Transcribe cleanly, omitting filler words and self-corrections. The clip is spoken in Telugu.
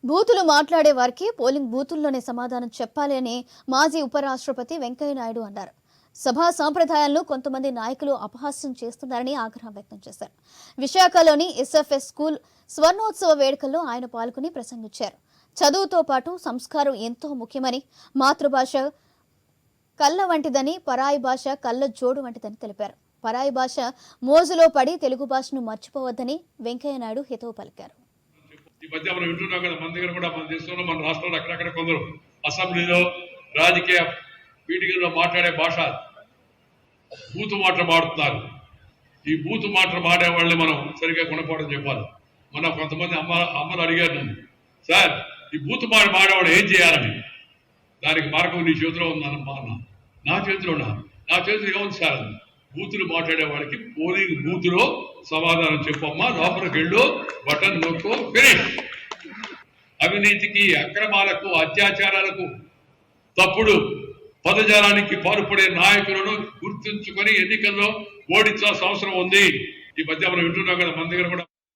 బూతులు మాట్లాడే వారికి పోలింగ్ బూతుల్లోనే సమాధానం చెప్పాలి అని మాజీ ఉపరాష్ట్రపతి వెంకయ్యనాయుడు అన్నారు. సభా సాంప్రదాయాలను కొంతమంది నాయకులు అపహాస్యం చేస్తున్నారని ఆగ్రహం వ్యక్తం చేశారు. విశాఖలోని ఎస్ఎఫ్ఎస్ స్కూల్ స్వర్ణోత్సవ వేడుకల్లో ఆయన పాల్గొని ప్రసంగించారు. చదువుతో పాటు సంస్కారం ఎంతో ముఖ్యమని, మాతృభాష కళ్ళ వంటిదని, పరాయి భాష కళ్ళ జోడు వంటిదని తెలిపారు. పరాయి భాష మోజులో పడి తెలుగు భాషను మర్చిపోవద్దని వెంకయ్యనాయుడు హితవు పలికారు. ఈ మధ్య మనం వింటున్నాం కదా, మన దగ్గర కూడా మన దేశంలో మన రాష్ట్రంలో అక్కడక్కడ కొందరు అసెంబ్లీలో రాజకీయ మీటింగ్లో మాట్లాడే భాష బూతు మాటలు మాడుతున్నారు. ఈ బూతు మాటలు మాడే వాళ్ళని మనం సరిగ్గా కొనకపోవడం చెప్పాలి. మన కొంతమంది అమ్మలు అడిగారు నన్ను, సార్ ఈ బూతు మాట మాడేవాడు ఏం చేయాలని. దానికి మార్గం నీ చేతిలో ఉందన్నమ్మా అన్న. నా చేతిలో ఏముంది సార్? బూతులు మాట్లాడే వాడికి పోలింగ్ బూతులో సమాధానం చెప్పమ్మా, లోపలికి వెళ్ళు, బటన్ నొక్కు, ఫినిష్. అవినీతికి, అక్రమాలకు, అత్యాచారాలకు, తప్పుడు పదజాలానికి పాల్పడే నాయకులను గుర్తుంచుకొని ఎన్నికల్లో ఓడించాల్సిన అవసరం ఉంది. ఈ మధ్య మనం వింటున్నాం కదా, మన దగ్గర కూడా